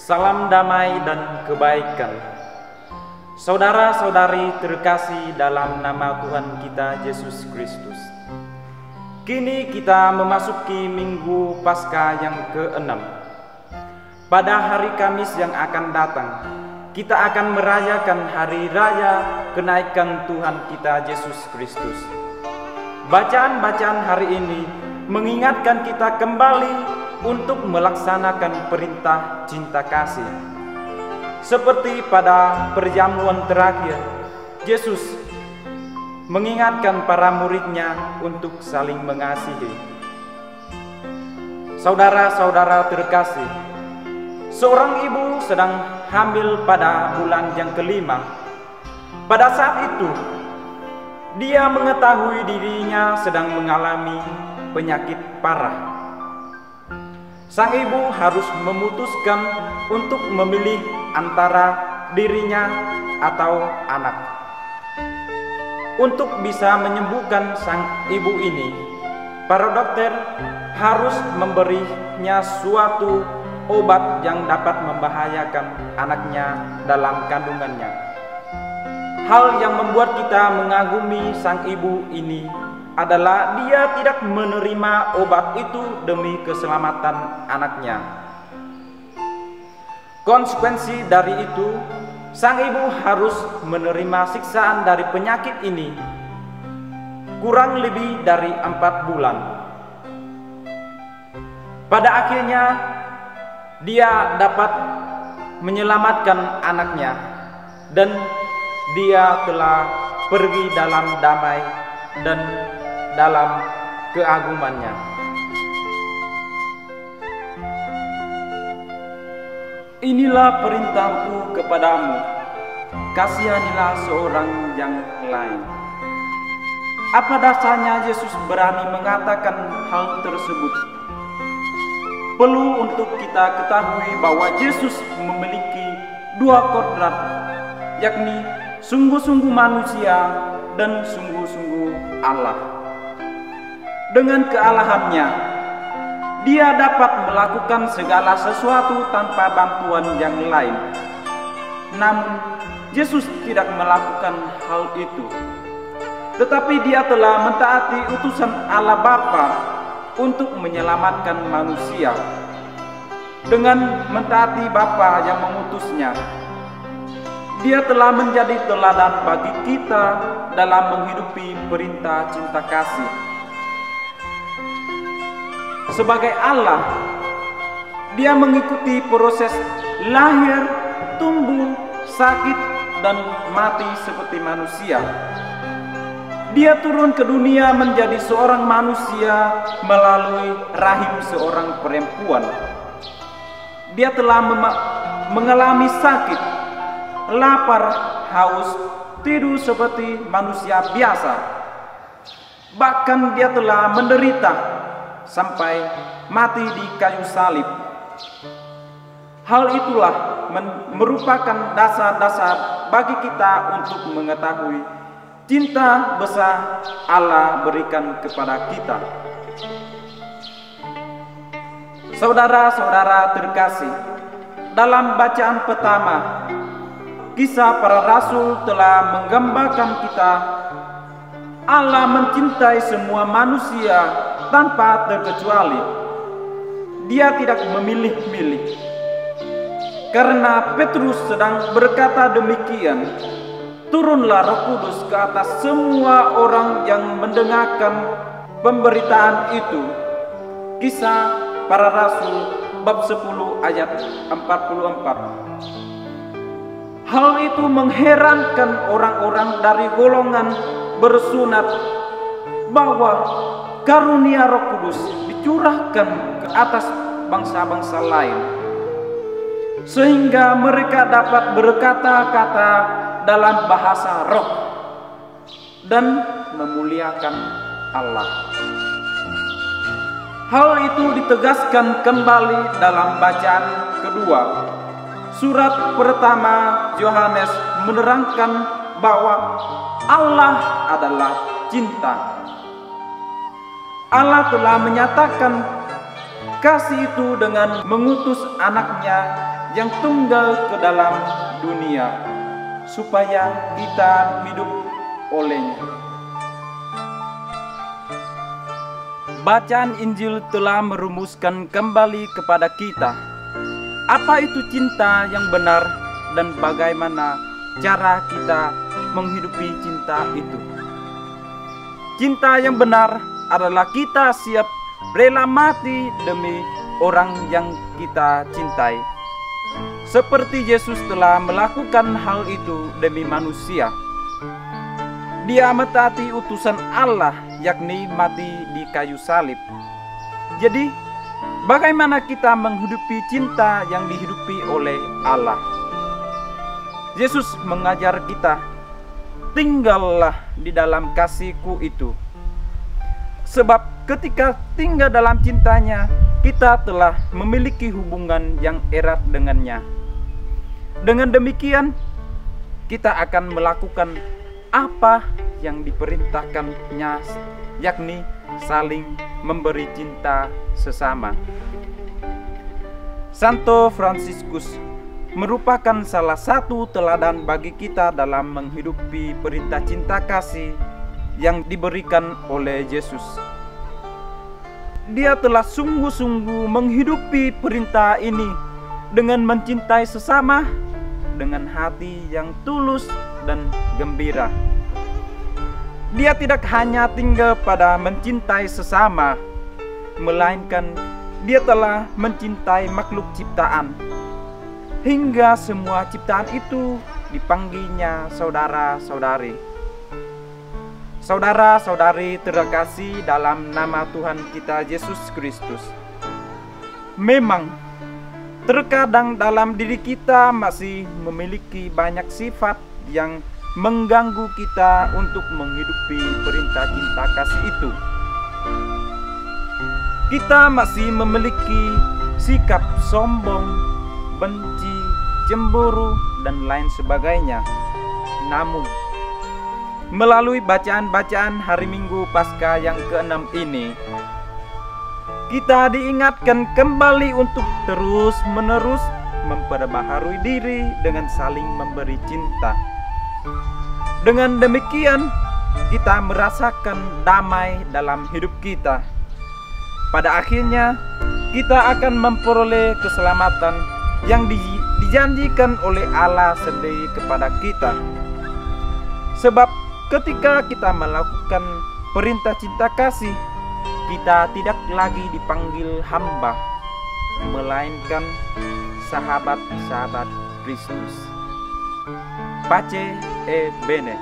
Salam damai dan kebaikan. Saudara-saudari terkasih dalam nama Tuhan kita Yesus Kristus. Kini kita memasuki Minggu Paskah yang ke-6. Pada hari Kamis yang akan datang, kita akan merayakan hari raya kenaikan Tuhan kita Yesus Kristus. Bacaan-bacaan hari ini mengingatkan kita kembali untuk melaksanakan perintah cinta kasih. Seperti pada perjamuan terakhir, Yesus mengingatkan para muridnya untuk saling mengasihi. Saudara-saudara terkasih, seorang ibu sedang hamil pada bulan yang kelima. Pada saat itu, dia mengetahui dirinya sedang mengalami penyakit parah. Sang ibu harus memutuskan untuk memilih antara dirinya atau anak. Untuk bisa menyembuhkan sang ibu ini, para dokter harus memberinya suatu obat yang dapat membahayakan anaknya dalam kandungannya. Hal yang membuat kita mengagumi sang ibu ini adalah dia tidak menerima obat itu demi keselamatan anaknya. Konsekuensi dari itu, sang ibu harus menerima siksaan dari penyakit ini kurang lebih dari 4 bulan. Pada akhirnya, dia dapat menyelamatkan anaknya dan dia telah pergi dalam damai dan dalam keagungannya. Inilah perintahku kepadamu, kasihanilah seorang yang lain. Apa dasarnya Yesus berani mengatakan hal tersebut? Perlu untuk kita ketahui bahwa Yesus memiliki 2 kodrat, yakni sungguh-sungguh manusia dan sungguh-sungguh Allah. Dengan kealahannya, dia dapat melakukan segala sesuatu tanpa bantuan yang lain. Namun, Yesus tidak melakukan hal itu. Tetapi dia telah mentaati utusan Allah Bapa untuk menyelamatkan manusia. Dengan mentaati Bapa yang mengutusnya, dia telah menjadi teladan bagi kita dalam menghidupi perintah cinta kasih. Sebagai Allah, dia mengikuti proses lahir, tumbuh, sakit, dan mati seperti manusia. Dia turun ke dunia menjadi seorang manusia melalui rahim seorang perempuan. Dia telah mengalami sakit, lapar, haus, tidur seperti manusia biasa. Bahkan dia telah menderita sampai mati di kayu salib. Hal itulah merupakan dasar-dasar bagi kita untuk mengetahui cinta besar Allah berikan kepada kita. Saudara-saudara terkasih, dalam bacaan pertama, Kisah Para Rasul telah menggambarkan kita Allah mencintai semua manusia tanpa terkecuali. Dia tidak memilih-milih. Karena Petrus sedang berkata demikian, turunlah Roh Kudus ke atas semua orang yang mendengarkan pemberitaan itu. Kisah Para Rasul bab 10 ayat 44. Hal itu mengherankan orang-orang dari golongan bersunat bahwa karunia Roh Kudus dicurahkan ke atas bangsa-bangsa lain, sehingga mereka dapat berkata-kata dalam bahasa roh dan memuliakan Allah. Hal itu ditegaskan kembali dalam bacaan kedua. Surat pertama Yohanes menerangkan bahwa Allah adalah cinta. Allah telah menyatakan kasih itu dengan mengutus anaknya yang tunggal ke dalam dunia, supaya kita hidup olehnya. Bacaan Injil telah merumuskan kembali kepada kita apa itu cinta yang benar dan bagaimana cara kita menghidupi cinta itu. Cinta yang benar adalah kita siap rela mati demi orang yang kita cintai, seperti Yesus telah melakukan hal itu demi manusia. Dia mentaati utusan Allah, yakni mati di kayu salib. Jadi, bagaimana kita menghidupi cinta yang dihidupi oleh Allah? Yesus mengajar kita, tinggallah di dalam kasih-Ku itu. Sebab ketika tinggal dalam cintanya, kita telah memiliki hubungan yang erat dengannya. Dengan demikian, kita akan melakukan apa yang diperintahkannya, yakni saling memberi cinta sesama. Santo Fransiskus merupakan salah satu teladan bagi kita dalam menghidupi perintah cinta kasih yang diberikan oleh Yesus. Dia telah sungguh-sungguh menghidupi perintah ini dengan mencintai sesama dengan hati yang tulus dan gembira. Dia tidak hanya tinggal pada mencintai sesama, melainkan dia telah mencintai makhluk ciptaan, hingga semua ciptaan itu dipanggilnya saudara-saudari. Saudara-saudari terkasih dalam nama Tuhan kita Yesus Kristus, memang terkadang dalam diri kita masih memiliki banyak sifat yang mengganggu kita untuk menghidupi perintah cinta kasih itu. Kita masih memiliki sikap sombong, benci, cemburu, dan lain sebagainya. Namun, melalui bacaan-bacaan hari Minggu Paskah yang ke-6 ini, kita diingatkan kembali untuk terus-menerus memperbaharui diri dengan saling memberi cinta. Dengan demikian, kita merasakan damai dalam hidup kita. Pada akhirnya, kita akan memperoleh keselamatan yang dijanjikan oleh Allah sendiri kepada kita. Sebab ketika kita melakukan perintah cinta kasih, kita tidak lagi dipanggil hamba, melainkan sahabat-sahabat Kristus. Pace e bene.